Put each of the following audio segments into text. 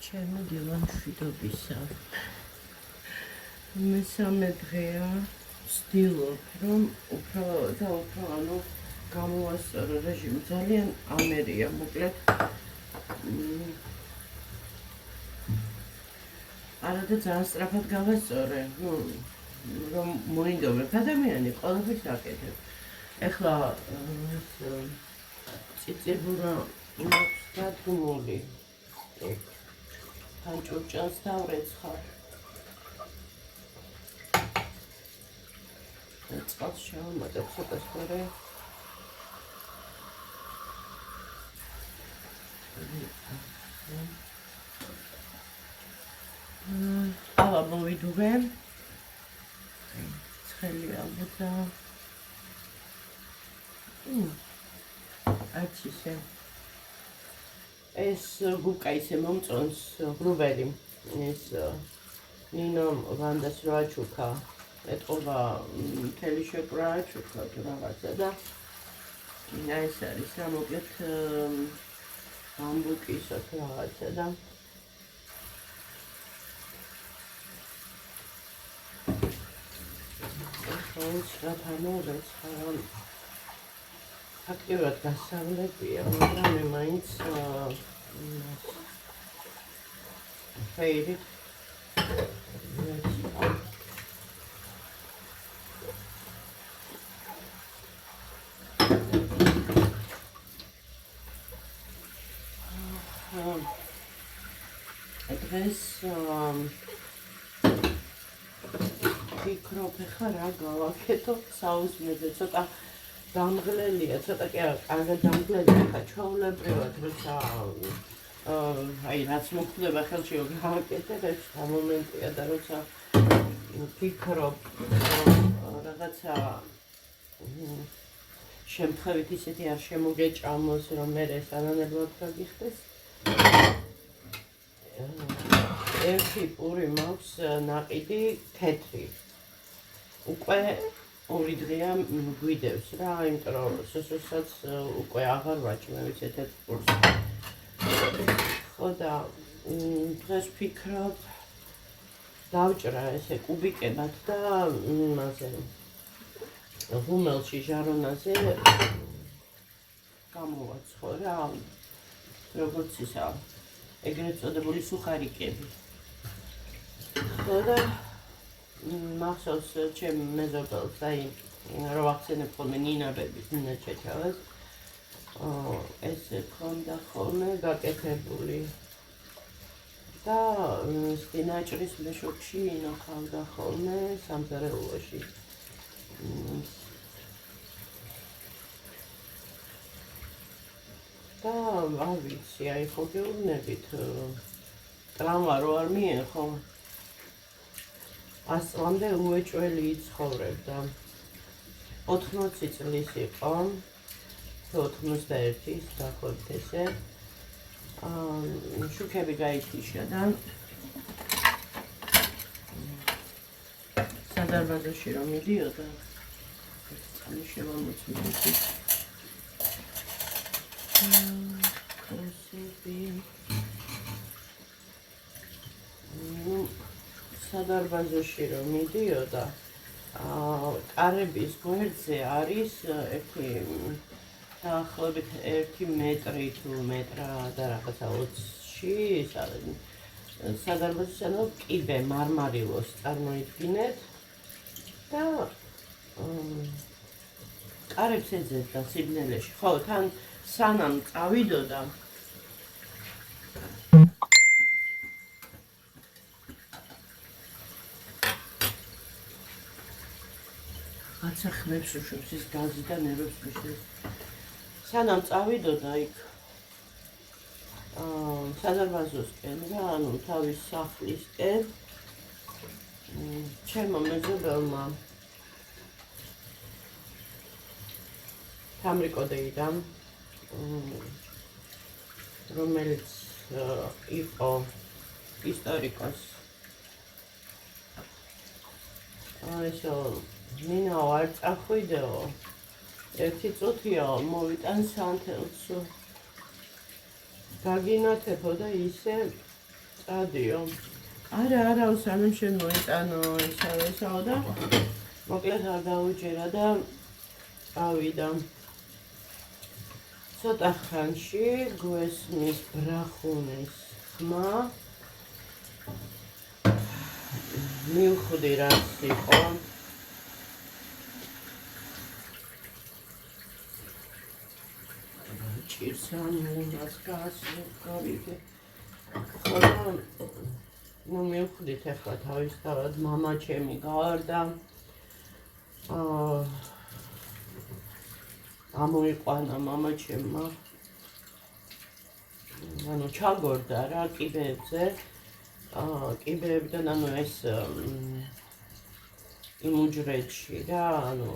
ჩემი დილამშვიდობისა. მესამე დღეა, ვცდილობ, რომ უფრო გამოვასწორო რეჟიმი. ძალიან ამერია, მოკლედ. არადა ძალიან სწრაფად გავასწორე, რომ მოინდომებ ადამიანი, ყველაფერს აკეთებ. ეხლა წიწიბურა მაქვს დადგმული. Tančurčans davrēcħar. Წყალს შევამატებ ცოტას მერე. ალა მოვიდუღე. ცხელი ალბათ. არც ისე. ეს გუკა ისე მომწონს ბრუბელი. ეს ნინომ ვანდას რო აჩუქა. ეტყობა მთელი შეკვრა აჩუქა თუ რაღაცა და ეს არის რა მოკლედ ბამბუკისა თუ რაღაცა და ეს რათამოვეც ხარ აქტიურად გასავლებია, მაგრამ მე მაინც ფეირით დღეს ვფიქრობ ხა რა გავაკეთო საუზმეზე ცოტა დამღლელია, ცოტა კი არა, კარგად დამღლელია, ხა ჩვეულებრივად როცა აი რაც მოხდება ხელში გავაკეთე, ეს მომენტია და როცა ვფიქრობ რაღაცა შემთხვევით ისეთი არ შემოგეჭამოს, რომ მე სანანებლად გაგიხდეს. ერთი პური მაქვს ნაყიდი თეთრი. უკვე ორი დღეა გვიდევს რა, იმიტომ რომ სოსაც უკვე აღარ ვაჭმევ ესეთ პურს. ხო და დღეს ვფიქრობ დავჭრა ესე კუბიკებად და იმაზე ღუმელში ჟარონაზე გამოვაცხო რა, როგორც ისა ეგრეთ წოდებული სუხარიკები. ხო და მახსოვს ჩემ მეზობელს აი რო ახსენებ ხოლმე ნინაბების ნინა ჩეჩავას ეს ქონდა ხოლმე გაკეთებული და სპინაჭრის მეშოქში ინახავდა ხოლმე სამზარეულოში და არ ვიცი აი ხო გეუბნებით ტრამვა რო არ მიეხო 100 წლამდე უეჭველი იცხოვრებდა. 80 წლის იყო, 91-ის დაახლოებით ესე. შუქები გაითიშა და სადარბაზოში რომ მიდიოდა, წამი შევამოწმდი. სადარბაზოში რომ მიდიოდა, კარების გვერდზე არის ერთი დაახლოებით 1 მეტრი თუ მეტრა და რაღაცა 20-ში სადარბაზოს ანუ კიბე მარმარილოს წარმოიდგინეთ და კარებს ეძებდა სიბნელეში. ხო, თან სანამ წავიდოდა აცა ხმებს უშვებს ის გაზი და ნერვებს მიშლის. სანამ წავიდოდა იქ სადარბაზოსკენ რა, ანუ თავის სახლისკენ ჩემო მეზობელმა თამრიკო დეიდა რომელიც იყო ისტორიკოსი ესო ნინა არ წახვიდეო ერთი წუთია მოვიტან სანთელს გაგინათებო და ისე წადიო. არა, სანამ შენ მოიტანო ესაო და მოკლედ არ დაუჯერა და ავიდა. ცოტა ხანში გვესმის ბრახუნის ხმა. მივხვდი რაც იყო. ჭირსანულას გავიგე. ხოლო ნუ მივხვდით ახლა თავისთავად მამა ჩემი გავარდა. ამოიყვანა მამა ჩემმა. ანუ ჩაგორდა რა კიბეებზე. კიბეებიდან ანუ ეს იმ უჯრედში რა ანუ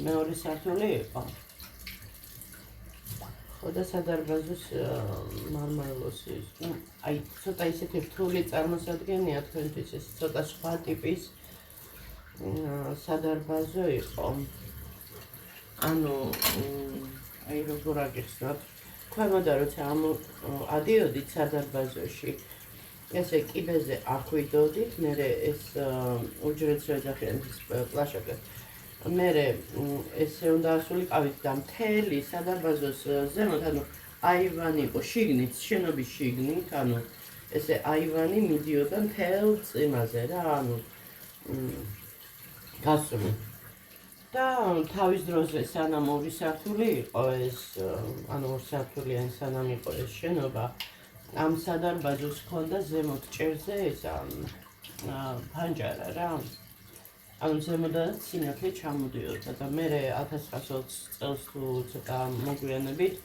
მეორე სართული იყო. ხოდა სადარბაზოს მარმარილოსის აი ცოტა ისეთი რთული წარმოსადგენია თქვენთვის ეს ცოტა სხვა ტიპის სადარბაზო იყო. ანუ აი როგორ აგიხსნათ ქვემოდან როცა ადიოდით სადარბაზოში ესე კიბეზე ახვიდოდით მერე ეს უჯრედს ეძახიან ის პლაშაკი მერე ესე უნდა ასულიყავით და მთელი სადარბაზოს ზემოთ ანუ აივანი იყო შიგნით შენობის შიგნით ანუ ესე აივანი მიდიოდა მთელ წიმაზე რა ანუ გასული და თავის დროზე სანამ ორი სართული იყო ეს ანუ ორი სართულიანი სანამ იყო ეს შენობა ამ სადარბაზოს ჰქონდა ზემოთ ჭერზე ეს ფანჯარა რა ანუ ზემოდან სინათლე ჩამოდიოდა და მერე 1920 წელს თუ ცოტა მოგვიანებით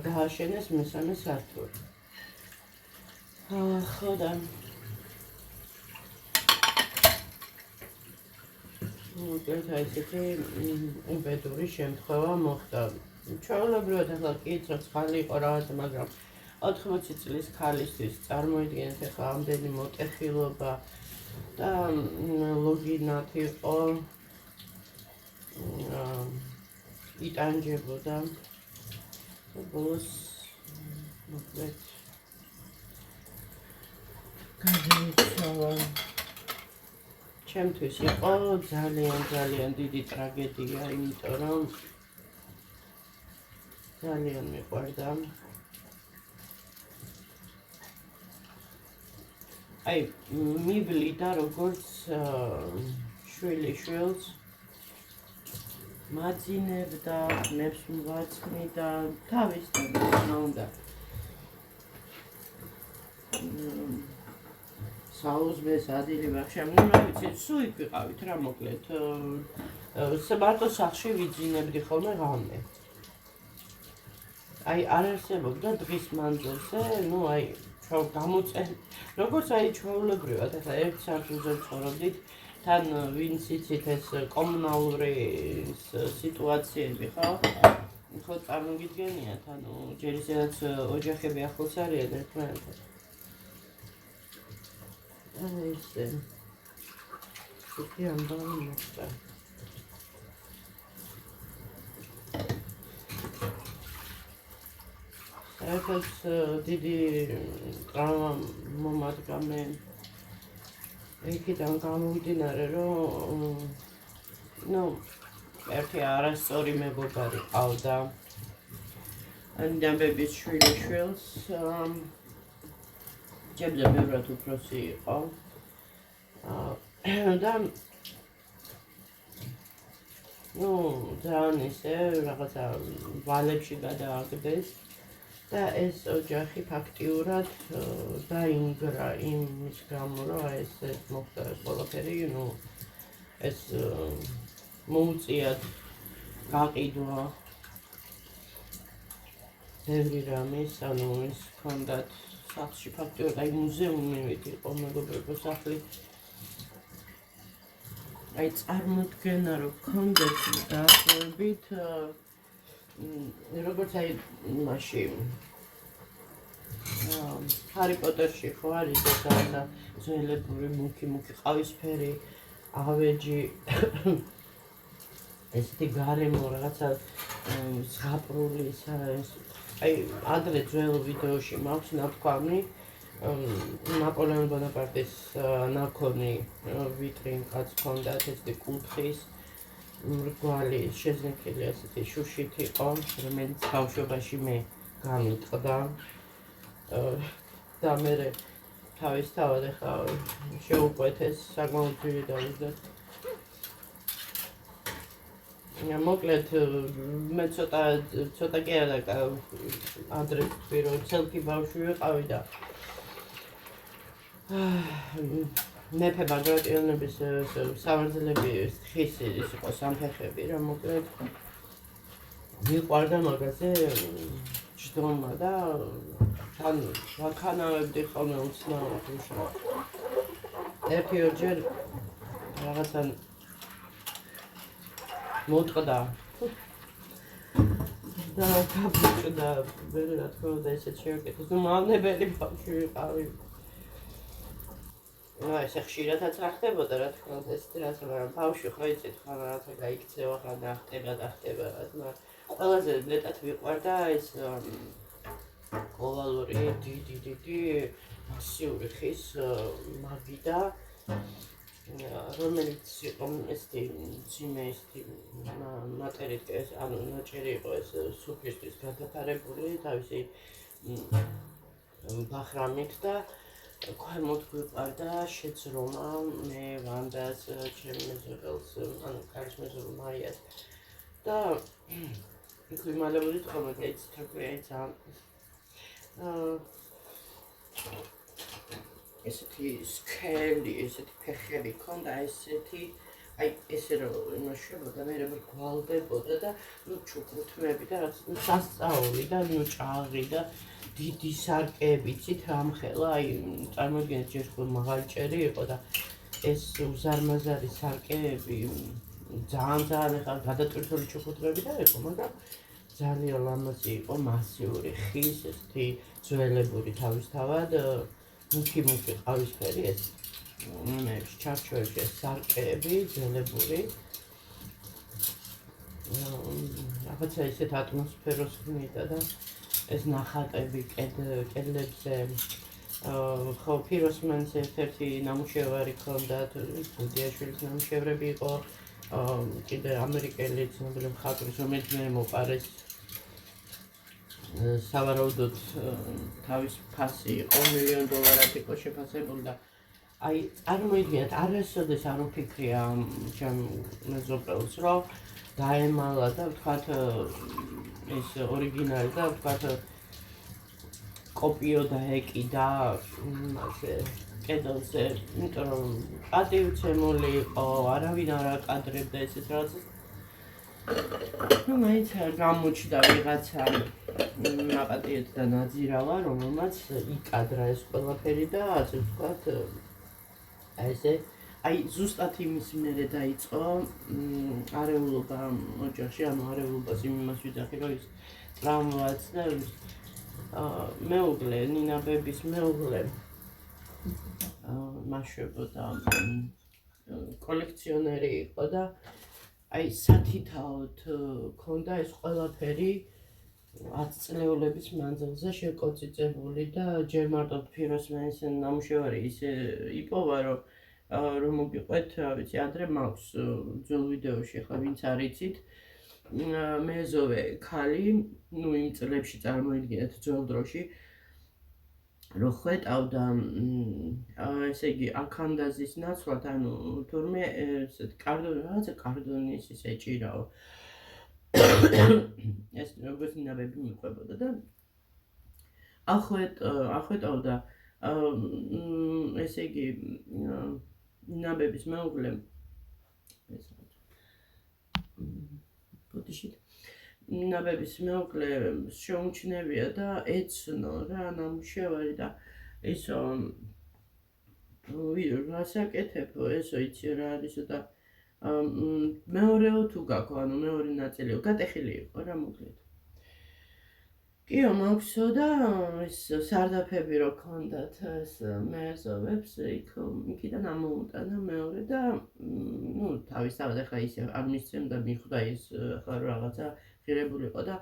დააშენეს მესამე სართული. ხო და მოკლედ ესეთი უბედური შემთხვევა მოხდა. ჩვეულებრივად ახლა კი ცხალი იყო რაღაცა მაგრამ 80 წლის ქალისთვის წარმოიდგინეთ ახლა ამდენი მოტეხილობა და ლოგინათ იყო იტანჯებოდა ბოლოს მოკლედ გადაიცვალა ჩემთვის იყო ძალიან დიდი ტრაგედია იმიტომ რომ ძალიან მიყვარდა აი მიბლიდა როგორც შვილი შვილს მაძინებდა ნებს მოვაცხნიდა თავის უნდა საუზმეს ადილი ბახშამ ნუ რა ვიცი სუი ვიყავით რა მოკლედ მარტო სახლში ვიძინებდი ხოლმე ღამე აი არ არსებობდა დღის მანძილზე ნუ აი გამოწენ როგორც აი ჩვეულებრივად ახლა ერთ სართულზე ცხოვრობდით თან ვინც იცით ეს კომუნალური სიტუაციები ხო წარმოგიდგენიათ ანუ ჯერ ისედაც ოჯახები ახლოს არიან ერთმანეთთან აი ესე ისე ამბავი მოხდა ერთად დიდი ტრავმა მომადგა მე იქიდან გამომდინარე რომ ნუ ერთი არასწორი მეგობარი ყავდა ანდამბების შვილს ჩემზე ბევრად უფროსი იყო და ნუ ძალიან ისე რაღაცა ვალებში გადააგდეს და ეს ოჯახი ფაქტიურად დაინგრა იმის გამო რომ ეს მოხდა ყველაფერი ნუ ეს მოუწიათ გაყიდვა ბევრი რამის ანუ ეს ჰქონდათ სახლში ფაქტიურად აი მუზეუმივით იყო მეგობრებო სახლი აი წარმოდგენა რომ ჰქონდეთ დაახლოებით როგორც აი მაშინ ჰარი პოტერში ხო არის ეს და ძველებური მუქი ყავისფერი ავეჯი ესეთი გარემო რაღაცა ზღაპრული ეს აი ადრე ძველ ვიდეოში მაქვს ნათქვამი ნაპოლეონ ბონაპარტის ნაქონი ვიტრინ კაც ჰქონდათ ესეთი კუთხის მრგვალი შეზნექილი ასეთი შუშით იყო, რომელიც ბავშვობაში მე გამიტყდა და მე თავისთავად ახლა შეუყვეთ ეს საკმაოდ ძვირი დავუდგათ. მოკლედ მე ცოტა კი არა ადრე ვთქვი რომ ცელკი ბავშვი ვიყავი და მეფე ბაგრატიონების სამართლები ხის ის იყო სამფეხები რა მოკლედ მიყვარდა მაგაზე ჯდომა და თან ვაქანავებდი ხოლმე უცნაურად უშავ ერთი ორჯერ რაღაცა მოტყდა და გაბჭდა ვერ რა თქმა უნდა ესეც შევკეთეს ნუ მავნებელი ბავშვი ვიყავი ესე ხშირადაც რა ხდებოდა რა თქმა უნდა ესეთი რაც მაგრამ ბავშვი ხო იცით ხან რაღაცა გაიქცევა ხან და ხდება რა ყველაზე მეტად ვიყვარდა ეს ოვალური დიდი მასიური ხის მაგიდა რომელიც იყო ესეთი ძიმე ესეთი მატერით ეს ანუ ნაჭერი იყო ეს სუფისთვის გადათარებული თავისი ბახრამით და ქვემოთ გვიყვარდა შეძრომა მე ვანდას ჩემი მეზობელს ანუ კარის მეზობელ მარიას და იქ ვიმალებული თქმა ეს თქმა ძალიან ესეთი სქელი, ესეთი ფეხები ქონდა, ესეთი აი ესე რომ იმაშებოდა, მე რა გვალდებოდა და ნუ ჩუქურთმები და რაც სასწაული და ნუ ჭაღი და დიდი სარკეები, ცით რამხელა, აი წარმოგიდგენთ ჯერ ხო მაღალი ჭერი იყო და ეს უზარმაზარი სარკეები ძალიან ახლა გადატვირთული ჩუქურთმები და იყო, მაგრამ ძალიან ლამაზი იყო, მასიური ხის ესეთი ძველებური თავისთავად მუქი ყავისფერი ეს ჩარჩოებში ეს სარკეები ძველებური რაღაცა ისეთ ატმოსფეროს ქმნიდა და ეს ნახატები კედლებზე ხო ფიროსმანის ერთ-ერთი ნამუშევარი ჰქონდა ბუდიაშვილის ნამუშევრები იყო კიდე ამერიკელი ცნობილი მხატვრის რომელიც მე მოყარეს სავარაუდოდ თავის ფასი იყო $1,000,000 იყო შეფასებული და აი წარმოიდგინეთ არასოდეს არ ვფიქრია ჩემ მეზობელს რომ დაემალა და ვთქვათ ეს ორიგინალი და ვთქვათ კოპიო დაეკიდა ასე კედელზე იმიტომ რომ პატივცემული იყო არავინ არ აკადრებდა ესეთ რაღაცას ну მაინც გამოჩნდა ვიღაცა მაპატიეთ და ნაძირავა რომელმაც იკადრა ეს ყველაფერი და ასე ვთქვათ ესე აი ზუსტად იმის მერე დაიწყო არეულობა ოჯახში ანუ არეულობას იმას ვიძახი რომ ის ტრავმაც და მეუღლე ნინა ბების მეუღლე მაშვებოდა კოლექციონერი იყო და აი სათითაოდ ქონდა ეს ყველაფერი 10 წლეულების მანძილზე შეკოწიწებული და ჯერ მარტო ფიროსმანის ნამუშევარი ისე იპოვა რომ მოგიყვეთ რა ვიცი ადრე მაქვს ძველ ვიდეოში ახლა ვინც არ იცით მეზოვე ქალი ნუ იმ წლებში წარმოიდგინეთ ძველ დროში რო ხვეტავდა ესე იგი აქანდაზის ნაცვლად ანუ თურმე ესეთ კარდონის ის ეჭირაო ეს როგორც ნაბები მიყვებოდა და ახვეტავდა ესე იგი ნაბების მეუღლე ეს ბოდიშით ნაბების მეუღლე შეუმჩნევია და ეცნო რა ნამუშევარი და ისო რასაკეთებ ესო იცი რა არისო და მეორეო თუ გაქვს ანუ მეორე ნაწილიო გატეხილი იყო რა მოკლედ კიო მაქვსო და ეს სარდაფები რო ქონდათ ეს მეზობებს იქიდან ამოუტანა მეორე და ნუ თავისთავად ახლა ისე არ მისცემდა მიხვდა ის ახლა რაღაცა ღირებულიყო და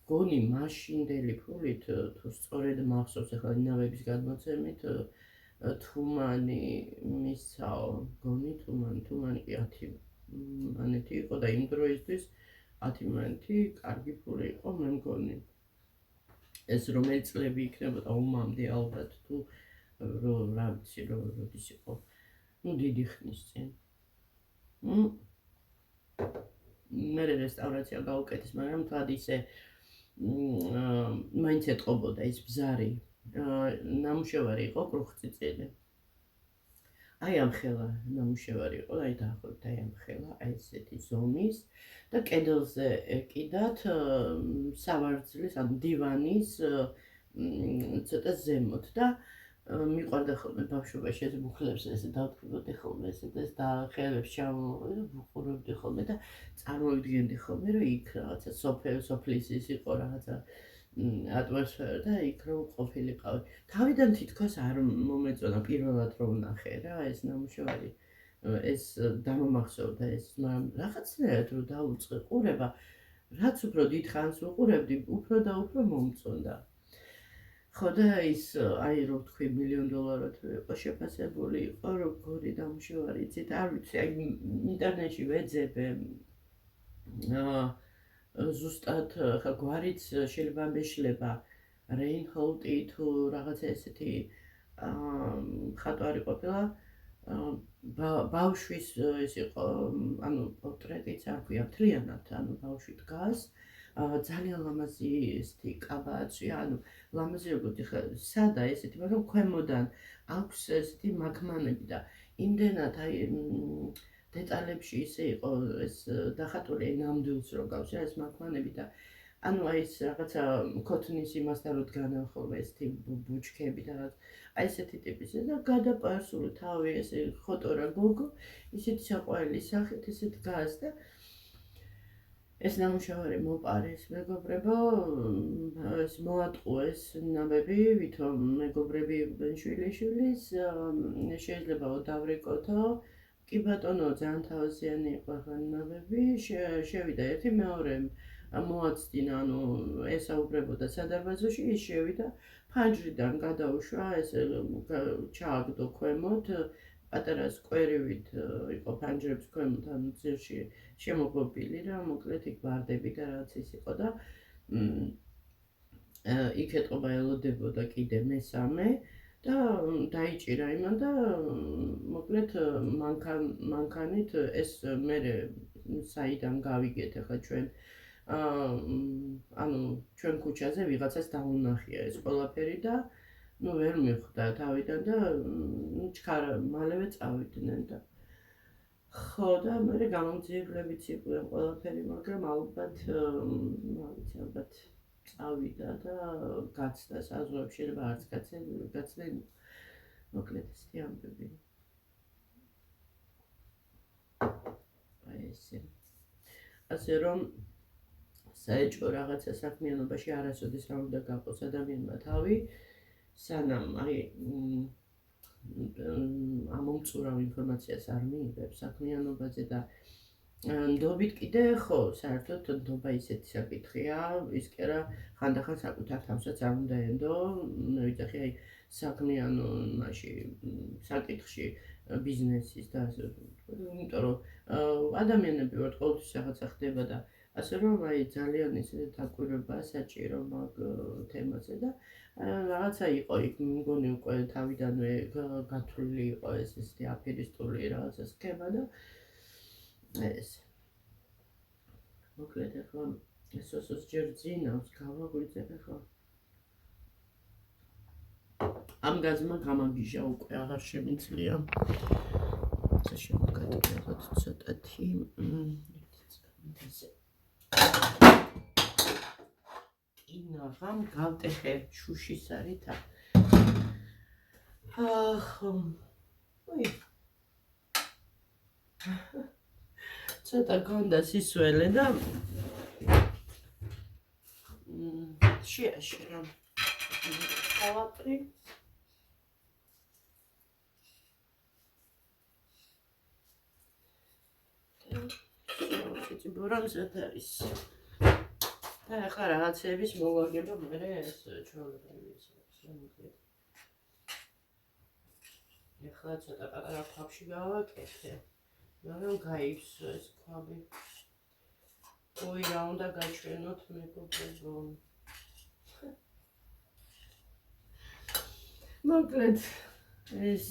გონი მაშინდელი ფულით თუ სწორედ მახსოვს ახლა ნავების გადმოცემით თუმანი მისცაო გონი თუმანი კი 10 მანეთი იყო და იმ დროისთვის 10 მანეთი კარგი ფული იყო მე მგონი ეს რომელი წლები იქნებოდა უმამდე ალბათ თუ რა ვიცი როდის იყო ну დიდი ხნის წინ მე რესტავრაცია გავუკეთეს მაგრამ თვად ისე მაინც ეტყობოდა ის ბზარი ნამუშევარი იყო კრუხწიწილი აი ამ ხელა ნამუშევარი იყო აი დაახლოებით აი ამ ხელა აი ესეთი ზომის და კედელზე ეკიდათ სავარძლის ან დივანის ცოტა ზემოთ და მიყვარდა ხოლმე ბავშვობაში ეს მუხლებს ესე დავტკბოდი ხოლმე ეს და ხელებს ჩავუყურებდი ხოლმე და წარმოვიდგენდი ხოლმე რომ იქ რაღაცა სოფლის ის იყო რაღაცა ატმოსფერო და იქ რომ ყოფილიყავი. თავიდან თითქოს არ მომეწონა პირველად რომ ვნახე რა ეს ნამუშევარი ეს დამომახსოვდა ეს მაგრამ რაღაცნაირად რომ დაუწყე ყურება რაც უფრო დიდხანს ვუყურებდი უფრო და უფრო მომწონდა. ხო და ის აი რო თქვი $1 მილიონად იყო შეფასებული იყო როგორი ნამუშევარი იცით არ ვიცი აი ინტერნეტში ვეძებე ზუსტად ხა გვარიც შეიძლება მეშლება რეინჰოლტი თუ რაღაცა ესეთი ხატვარი ყოფილა ბავშვის ეს იყო ანუ პორტრეტიც არ ქვია მთლიანად ანუ ბავშვი დგას ძალიან ლამაზი ესეთი კაბაცი ანუ ლამაზი როგორც ხა სადა ესეთი მაგრამ ქვემოდან აქვს ესეთი მაგმანები და იმდენად აი დეტალებში ისე იყო ეს დახატული ნამდვილს რო გავს ეს მაგმანები და ანუ აი ეს რაღაცა ქოთნის იმასთან რო დგანან ხოლმე ესეთი ბუჩქები და რაღაც აი ესეთი ტიპის და გადაპარსული თავი ესე ხოტორა გოგო ისეთი საყვარელი სახით ესე დგას და ეს ნამუშევარი მოპარეს მეგობრებო ეს მოატყუეს ნამები ვითომ მეგობრები იყვნენ შვილიშვილის შეიძლება დავრეკოთო კი ბატონო ძალიან თავისიანი იყო ახლა ნამები შევიდა ერთი მეორე მოაცდინა ანუ ესაუბრებოდა სადარბაზოში ის შევიდა ფანჯრიდან გადაუშვა ესე ჩააგდო ქვემოთ პატარა სკვერივით იყო ფანჯრების ქვემოთ ანუ ძირში შემოგობილი რა მოკლედ იქ ვარდები და რაღაც ის იყო და იქ ეტყობა ელოდებოდა კიდე მესამე და დაიჭირა იმან და მოკლედ მანქანით ეს მე საიდან გავიგეთ ახლა ჩვენ ანუ ჩვენ ქუჩაზე ვიღაცას დაუნახია ეს ყველაფერი და ну ვერ მიხვდა თავიდან და ჩქარა მალევე წავიდნენ და ხო და მე გამომძიებლებიც იყვნენ ყველაფერი მაგრამ ალბათ წავიდა და გაცდა საზღვრებში შეიძლება არც გაცდნენ მოკლედ ესეთი ამბები აი ასე რომ საეჭვო რაღაცა საქმიანობაში არასოდეს რა უნდა გაყოს ადამიანმა თავი სანამ აი ამომწურავ ინფორმაციას არ მიიღებს საქმიანობაზე და ნდობით კიდე ხო საერთოდ ნდობა ისეთი საკითხია ის კი არა ხანდახან საკუთარ თავსაც არ უნდა ენდო მე ვიცი აი საქმიანო მაშინ საკითხში ბიზნესის და ასე იმიტომ რომ ადამიანები ვართ ყოველთვის რაღაცა ხდება და ასე რომ აი ძალიან ისე დაკვირვება საჭირო მაგ თემაზე და რაღაცა იყო იქ მგონი უკვე თავიდანვე გათვლილი იყო ეს ესეთი აფერისტული რაღაცა სქემა და ეს მოკლედ ახლა ესოს ჯერ ძინავს გავაღვიძებ ახლა ამ გაზმა გამაგიჟა უკვე აღარ შემიძლია ასე შემოგატყიოთ ცოტათი ინაღამ გავტეხე შუშის არითა ახო ой ცოტა გონდა სისველე და შეაშერა ხალატრი ბორანზად არის და ახლა რაღაცების მოვაგება მე ეს ჩვეულებრივი ის. ახლა ცოტა პატარა ქვაბში გავაკეთე. მაგრამ გაივსო ეს ქვაბი. ой, რა უნდა გაჩვენოთ მეგობრებო. მოკლედ ეს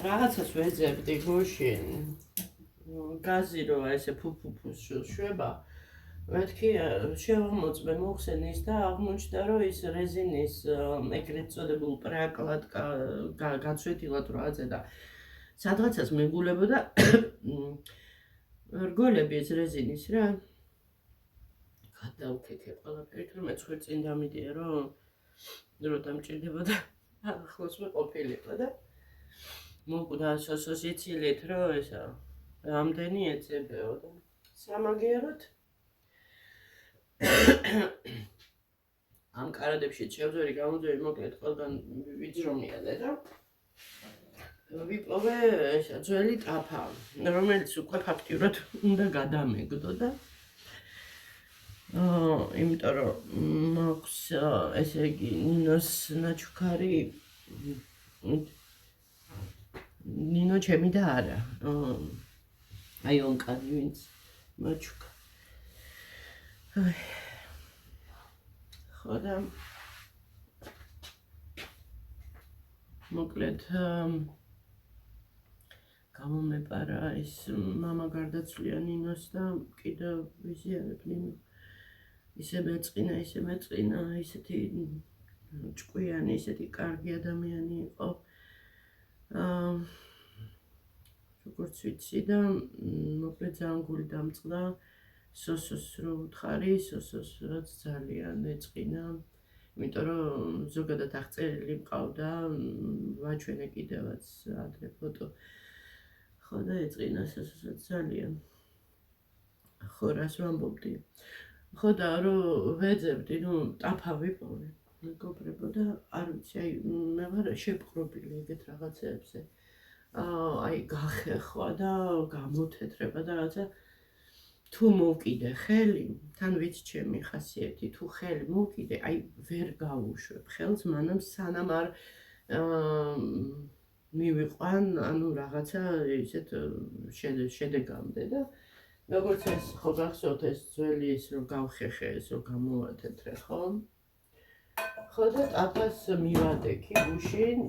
რაღაცას ვეძებდი გუშინ. გაზი რო ესე ფუფუფუს შვება. მეთქი შევამოწმე მოხსენის და აღმოჩნდა რომ ის რეზინის ეგრეთ წოდებულ პრაკლატკა გაცვეთილად რაღაცა და სადღაცას მეგულებოდა რგოლები ეს რეზინის რა გადავქექე ყველაფერი თურმე ცხვირ წინ დამიდია რომ დამჭირდებოდა ახლოს მე ყოფილიყო და მოკვდა სოსოს იცილით რომ ესა რამდენი ეძებეო და სამაგიეროდ ამ კარადებში შევძვერი გამოძვერი მოკლედ ყველგან ვიძრომიადე და ვიპოვე ესა ძველი ტაფა რომელიც უკვე ფაქტიურად უნდა გადამეგდო და იმიტომ რომ მაქვს ესე იგი ნინოს ნაჩუქარი ნინო ჩემი და არა აი ონკანი ვინც მაჩუქა ხოდა მოკლედ გამომეპარა ის მამა გარდაცვლია ნინოს და კიდევ ვიზიარებ ნინო ისე მეწყინა ისეთი ჭკვიანი ისეთი კარგი ადამიანი იყო როგორც ვიცი და მოკლედ ძალიან გული დამწყდა სოსოს რო ვუთხარი სოსოს რაც ძალიან ეწყინა იმიტომ რომ ზოგადად აღწერილი მყავდა ვაჩვენე კიდევაც ადრე ფოტო ხო და ეწყინა სოსოსაც ძალიან ხო რას ვამბობდი ხო და რომ ვეძებდი ტაფა ვიპოვე მეგობრებო და არ ვიცი აი მე ვარ შეპყრობილი ეგეთ რაღაცეებზე აი გახეხვა და გამოთეთრება და რაღაცა თუ მოვკიდე ხელი თან ვიცი ჩემი ხასიათი თუ ხელი მოვკიდე აი ვერ გავუშვებ ხელს მანამ სანამ არ მივიყვან ანუ რაღაცა ისეთ შედეგამდე და როგორც ეს ხო გახსოვთ ეს ძველი ის რომ გავხეხე ეს რომ გამოვათეთრე ხო ხო და ტაფას მივადექი გუშინ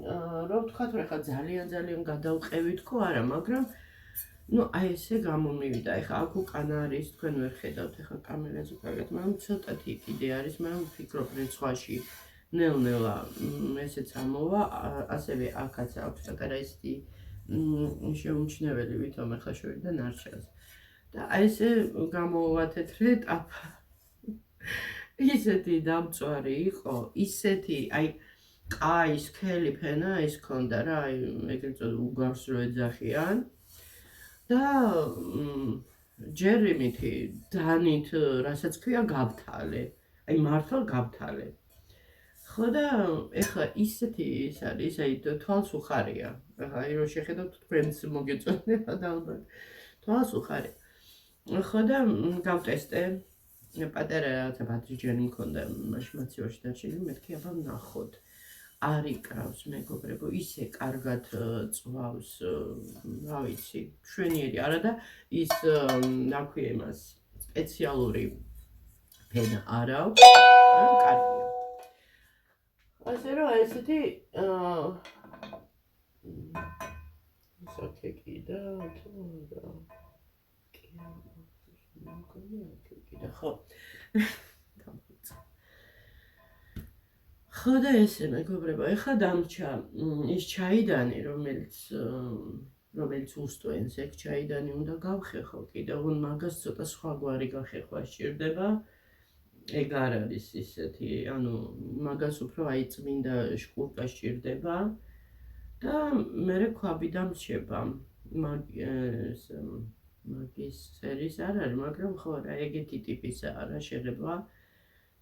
რომ თქვათ რომ ხა ძალიან გადავყევი თქო არა მაგრამ ну აი ესე გამომივიდა ეხა აქ უკან არის თქვენ ვერ ხედავთ ეხა კამერაზე კარგად მაგრამ ცოტათი კიდე არის მაგრამ ვფიქრობ რიცხვაში ნელ-ნელა ესეც ამოვა ასევე აქაც აქვს პატარა ისეთი შეუმჩნეველი ვითომ ეხა შევიდა ნარჩას და აი ესე გამოვათეთრე ტაფა ისეთი დამწვარი იყო ისეთი აი კაის სქელი ფენა ის ქონდა რა აი ეგრეთ წოდებული უგავს რო ეძახიან და ჯერ იმითი დანით რასაც ქვია გავთალე აი მართლა გავთალე ხო და ეხლა ისეთი ის არის აი თვალს უხარია აი რომ შეხედავთ თქვენს მოგეწონება და ალბათ თვალს უხარია ხო და გავტესტე პატარა რაღაცა ბადრიჯანი მქონდა მაშინ მაცივარში დარჩენილი მეთქი აბა ვნახოთ არ იკრავს მეგობრებო ისე კარგად წვავს რა ვიცი მშვენიერი არა და ის რა ქვია იმას სპეციალური ფენა არ აქვს კარგია ასე რომ ესეთი საკეკი და ხო ხო და ესე მეგობრებო ეხლა დამრჩა ის ჩაიდანი რომელიც უსტვენს ეგ ჩაიდანი უნდა გავხეხო კიდევ მაგას ცოტა სხვაგვარი გახეხვა სჭირდება ეგ არ არის ისეთი ანუ მაგას უფრო აი წმინდა შკურკა სჭირდება და მერე ქვაბი დამრჩება მაგის სერის არ არის მაგრამ ხო რა ეგეთი ტიპისაა რა შეღება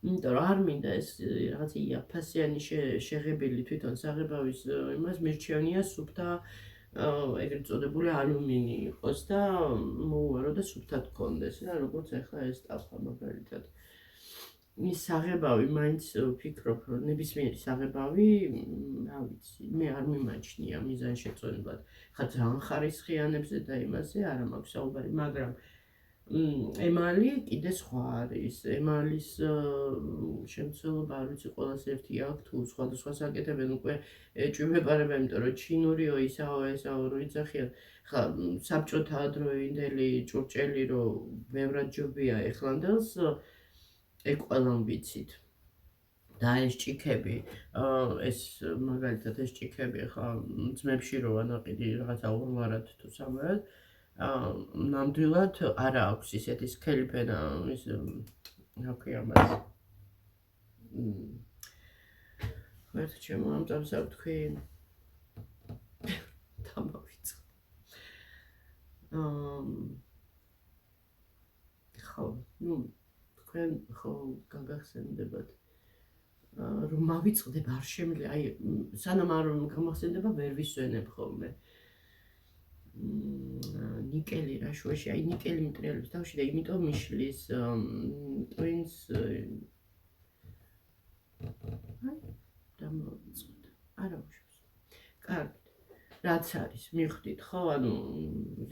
იმიტომ რომ არ მინდა ეს რაღაცა იაფასიანი შეღებილი თვითონ საღებავის იმას მირჩევნია სუფთა ეგრეთ წოდებული ალუმინი იყოს და მოუვარო და სუფთად გქონდეს რა, როგორც ახლა ეს ტაფა მაგალითად. ის საღებავი მაინც ვფიქრობ, რომ ნებისმიერი საღებავი, რა ვიცი, მე არ მიმაჩნია მიზანშეწონებად. ხა ძალიან ხარისხიანებზე და იმაზე არა მაქვს საუბარი, მაგრამ ემალი კიდე სხვა არის. ემალის შემცველობა არ ვიცი ყველას ერთი აქვს თუ სხვადასხვა საკეთებენ უკვე ჭვიმეპარება, იმიტომ რომ ჩინურიო ისაო რო იძახიან. ხა საბჭოთა დროინდელი ჭურჭელი რო ბევრად ჯობია ეხლანდელს ეგ ყველამ ვიცით. და ეს ჭიქები, ეს მაგალითად ეს ჭიქები ხა ძმებში რო ანაყიდი რაღაცა უღრმარად თუ სამად ნამდვილად არა აქვს ისეთი სქელი ფენა ის რა ქვია მას ერთ ჩემო ამ წამს არ თქვი დამავიწყე ხო ნუ თქვენ ხო გაგახსენდებათ რომ მავიწყდებ არ შემიძლია აი სანამ არ გამახსენდება ვერ ვისვენებ ხოლმე ნიკელი რა შუაში აი ნიკელი მტრიალებს თავში და იმიტომ მიშლის ტვინს აი დამოვიწყდა არა უშავს კარგი რაც არის მივხვდით ხო ანუ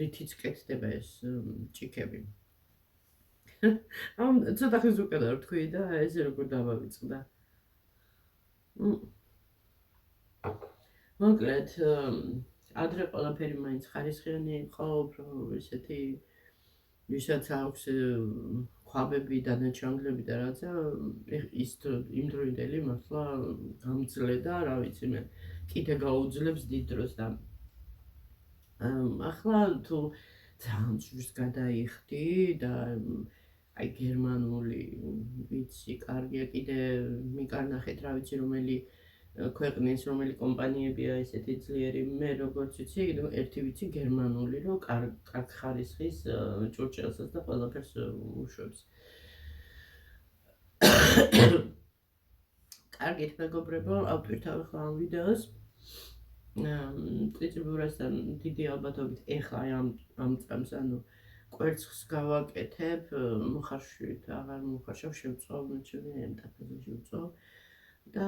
რითიც კეთდება ეს ჭიქები ამ ცოტა ხნის უკან არ თქვი და ესე როგორ დავავიწყდა მოკლედ ადრე ყველაფერი მაინც ხარისხიანი იყო, უფრო ესეთი ვისაც აქვს ქვაბები და ნაჩვენებლები და რაცა ის იმ დროინდელი მართლა გამძლე და რა ვიცი მე კიდე გაუძლებს დიდ დროს და ახლა თუ ძალიან ძვირს გადაიხდი და აი გერმანული ვიცი კარგია კიდე მიკარნახეთ რა ვიცი რომელი ქვეყნის რომელი კომპანიებია ესეთი ძლიერი მე როგორც ვიცი ერთი ვიცი გერმანული რომ კარგ ხარისხის ჭურჭელსაც და ყველაფერს უშვებს კარგით მეგობრებო ავტვირთავ ახლა ამ ვიდეოს წიწიბურასთან დიდი ალბათობით ეხლა ამ წამს ანუ კვერცხს გავაკეთებ მოხარშვით აღარ მოხარშავ შევწოვ მეჩვენე ემტაფაზე შევწოვ და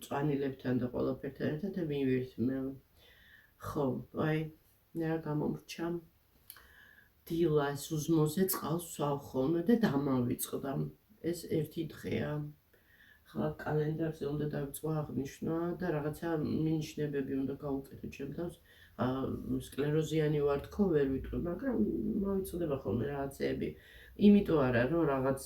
წვანილებთან და ყველაფერთან ერთად მივირთმევ. ხო, აი, რა გამომრჩა. დილას უზმოზე წყალს ვსვავ ხოლმე და დამავიწყდა. ეს ერთი დღეა. ხა კალენდარზე უნდა დავიწყო აღნიშვნა და რაღაცა მინიშნებები უნდა გავუკეთო ჩემ თავს. სკლეროზიანი ვარ თქო, ვერ ვიტყვი, მაგრამ მოვიწყდება ხოლმე რაღაცეები. იმიტომ არა რომ რაღაც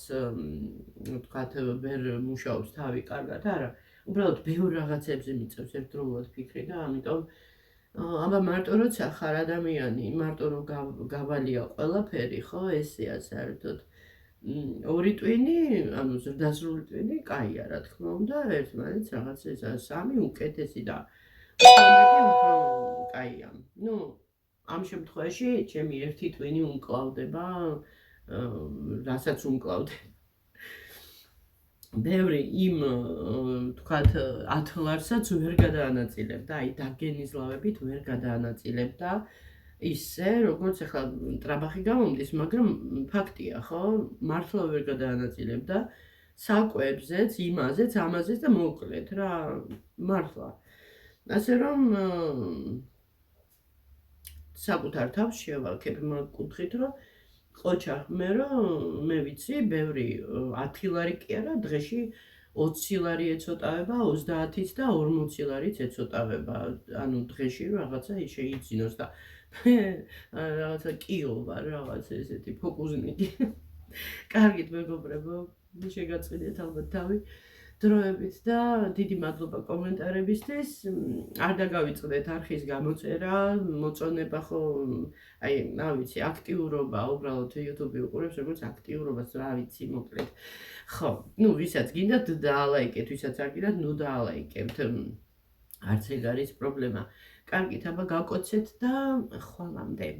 ვთქვათ ვერ მუშაობს თავი კარგად არა უბრალოდ ბევრ რაღაცებზე მიწევს ერთდროულად ფიქრი და ამიტომ აბა მარტო როცა ხარ ადამიანი მარტო რომ გავალია ყველაფერი ხო ესეა საერთოდ ორი ტვინი ანუ ზრდასრული ტვინი კაია რა თქმა უნდა ერთმანეთს რაღაც ეს სამი უკეთესი და უფრო კაია ნუ ამ შემთხვევაში ჩემი ერთი ტვინი უმკლავდება რასაც უმკლავდე. ბევრი იმ თქვათ ათლარსაც ვერ გადაანაწილებდა, აი დაგენიზლავებით ვერ გადაანაწილებდა ისე, როგორც ახლა ტრაბახი გამომდის, მაგრამ ფაქტია, ხო? მართლა ვერ გადაანაწილებდა საკვებზეც, იმაზეც, ამაზეც და მოკლედ რა, მართლა. ასე რომ საკუთარ თავს შევაქებ მაგ კუთხით, რომ ყოჩა მე რომ მე ვიცი ბევრი 10 ლარი კი არა დღეში 20 ლარი ეცოტავება 30-იც და 40 ლარიც ეცოტავება ანუ დღეში რაღაცა შეიძინოს და რაღაცა კილო ვარ რაღაც ესეთი ფოკუზნიკი კარგით მეგობრებო შეგაწყიდეთ ალბათ თავი დროებით და დიდი მადლობა კომენტარებისთვის არ დაგავიწყდეთ არხის გამოწერა მოწონება ხო აი რა ვიცი აქტიურობა უბრალოდ YouTube უყურებს როგორც აქტიურობას რა ვიცი მოკლედ ხო ნუ ვისაც გინდათ დაალაიკეთ ვისაც არ გინდათ ნუ დაალაიკებთ არც ეგ არის პრობლემა კარგით აბა გავკოცეთ და ხვალამდე